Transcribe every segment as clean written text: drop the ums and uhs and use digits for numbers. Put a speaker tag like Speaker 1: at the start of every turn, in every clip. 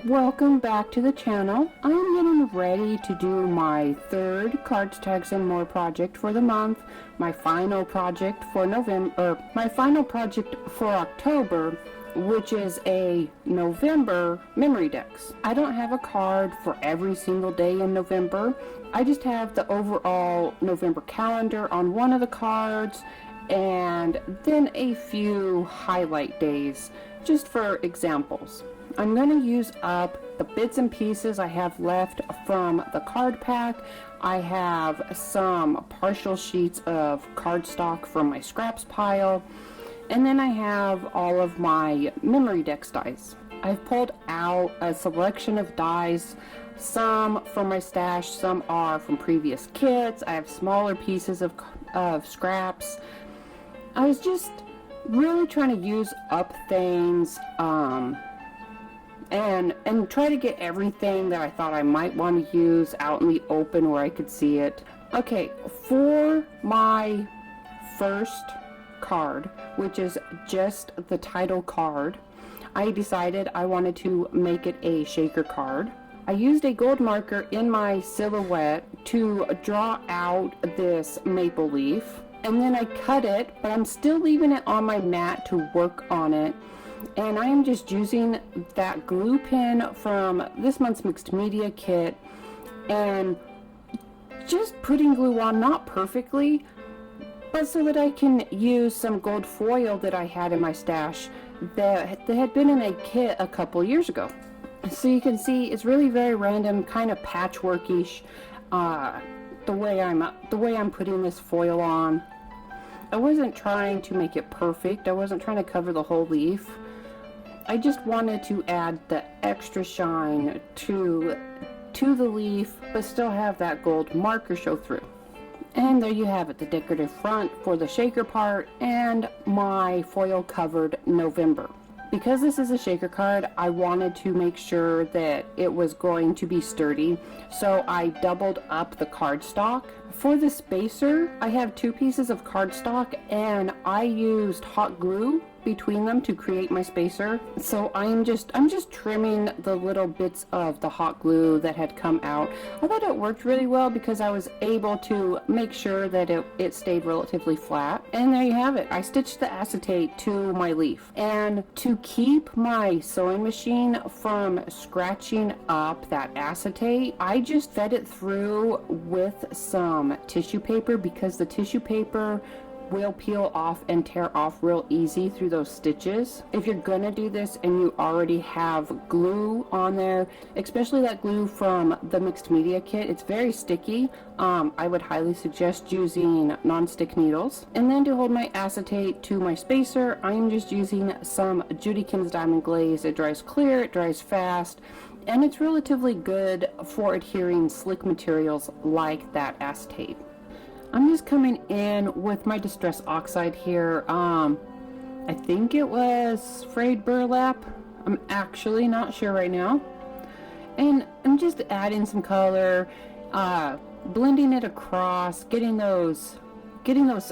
Speaker 1: Welcome back to the channel. I'm getting ready to do my third Cards, Tags, and More project for the month, my final project for October, which is a November Memory Dex. I don't have a card for every single day in November. I just have the overall November calendar on one of the cards, and then a few highlight days, just for examples. I'm going to use up the bits and pieces I have left from the card pack. I have some partial sheets of cardstock from my scraps pile, and then I have all of my Memory Dex dies. I've pulled out a selection of dies, some from my stash, some are from previous kits. I have smaller pieces of scraps. I was just really trying to use up things, and try to get everything that I thought I might want to use out in the open where I could see it. Okay, for my first card, which is just the title card, I decided I wanted to make it a shaker card. I used a gold marker in my silhouette to draw out this maple leaf, and then I cut it, but I'm still leaving it on my mat to work on it. And I am just using that glue pen from this month's mixed media kit and just putting glue on, not perfectly, but so that I can use some gold foil that I had in my stash that had been in a kit a couple years ago. So you can see it's really very random, kind of patchworkish, the way I'm putting this foil on. I wasn't trying to make it perfect. I wasn't trying to cover the whole leaf. I just wanted to add the extra shine to the leaf, but still have that gold marker show through. And there you have it, the decorative front for the shaker part and my foil covered November. Because this is a shaker card, I wanted to make sure that it was going to be sturdy, so I doubled up the cardstock. For the spacer, I have two pieces of cardstock and I used hot glue between them to create my spacer. So I'm just trimming the little bits of the hot glue that had come out. I thought it worked really well because I was able to make sure that it stayed relatively flat. And there you have it. I stitched the acetate to my leaf. And to keep my sewing machine from scratching up that acetate, I just fed it through with some tissue paper because the tissue paper will peel off and tear off real easy through those stitches. If you're gonna do this and you already have glue on there, especially that glue from the mixed media kit, it's very sticky. I would highly suggest using non-stick needles. And then to hold my acetate to my spacer, I'm just using some Judykins Diamond Glaze. It dries clear, it dries fast, and it's relatively good for adhering slick materials like that acetate. I'm just coming in with my Distress Oxide here. I think it was frayed burlap. I'm actually not sure right now. And I'm just adding some color, blending it across, getting those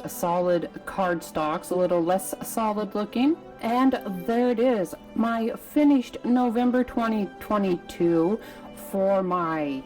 Speaker 1: solid card stalks a little less solid looking. And there it is, my finished November 2022 for my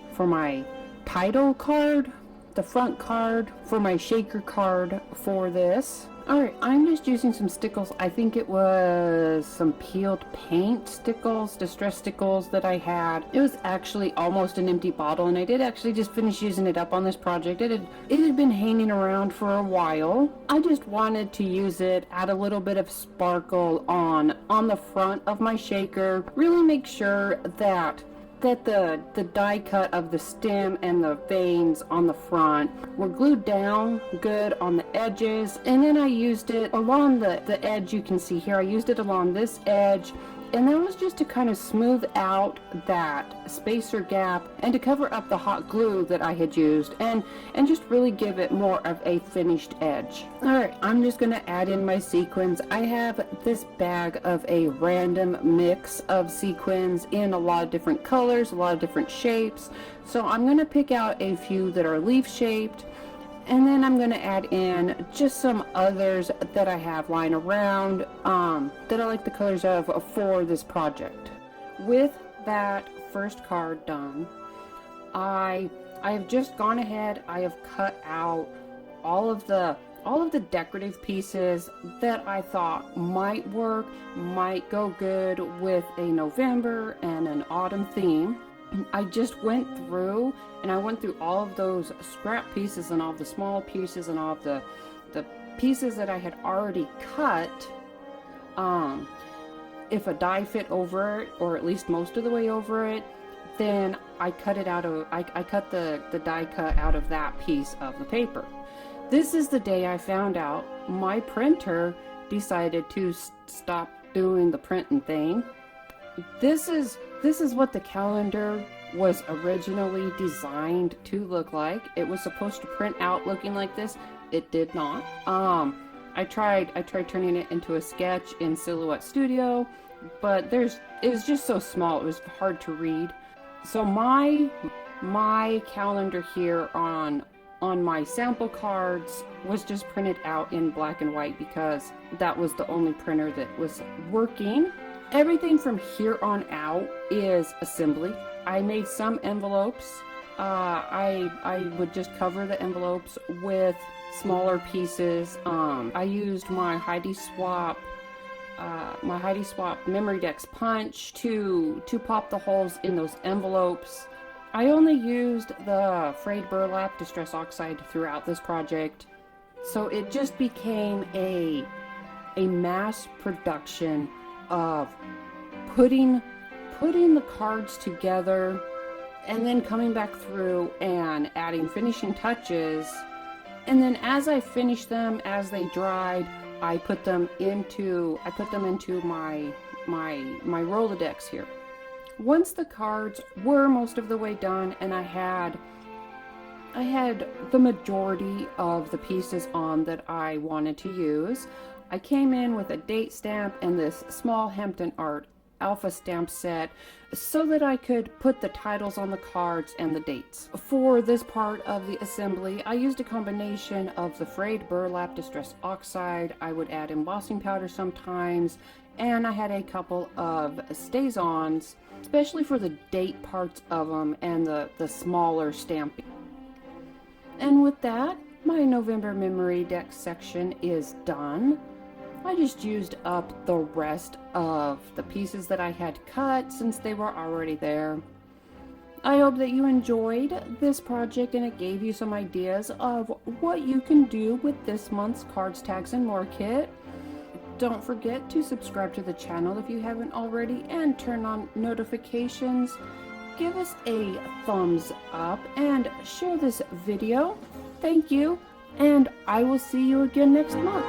Speaker 1: title card, the front card for my shaker card for this. Alright, I'm just using some stickles. I think it was some peeled paint stickles, distress stickles that I had. It was actually almost an empty bottle, and I did actually just finish using it up on this project. It had been hanging around for a while. I just wanted to use it, add a little bit of sparkle on the front of my shaker. Really make sure that the die cut of the stem and the veins on the front were glued down good on the edges, and then I used it along the edge. You can see here I used it along this edge, and that was just to kind of smooth out that spacer gap and to cover up the hot glue that I had used and just really give it more of a finished edge. Alright, I'm just going to add in my sequins. I have this bag of a random mix of sequins in a lot of different colors, a lot of different shapes. So I'm going to pick out a few that are leaf shaped, and then I'm going to add in just some others that I have lying around that I like the colors of for this project. With that first card done, I have just gone ahead, I have cut out all of the decorative pieces that I thought might work, might go good with a November and an autumn theme. I just went through and I went through all of those scrap pieces and all the small pieces and all of the pieces that I had already cut. If a die fit over it, or at least most of the way over it, then I cut it out of, I cut the die cut out of that piece of the paper. This is the day I found out my printer decided to stop doing the printing thing. This is what the calendar was originally designed to look like. It was supposed to print out looking like this. It did not. I tried turning it into a sketch in Silhouette Studio, but it was just so small, it was hard to read. So my calendar here on my sample cards was just printed out in black and white because that was the only printer that was working. Everything from here on out is assembly. I made some envelopes. I would just cover the envelopes with smaller pieces. I used my Heidi Swap Memory Dex punch to pop the holes in those envelopes. I only used the frayed burlap distress oxide throughout this project, so it just became a mass production of putting the cards together and then coming back through and adding finishing touches. And then as I finished them, as they dried, I put them into my Rolodex here. Once the cards were most of the way done and I had the majority of the pieces on that I wanted to use, I came in with a date stamp and this small Hampton Art alpha stamp set so that I could put the titles on the cards and the dates. For this part of the assembly, I used a combination of the frayed burlap distress oxide. I would add embossing powder sometimes, and I had a couple of stays-ons, especially for the date parts of them and the smaller stamping. And with that, my November Memory Dex section is done. I just used up the rest of the pieces that I had cut since they were already there. I hope that you enjoyed this project and it gave you some ideas of what you can do with this month's Cards, Tags, and More kit. Don't forget to subscribe to the channel if you haven't already and turn on notifications. Give us a thumbs up and share this video. Thank you, and I will see you again next month.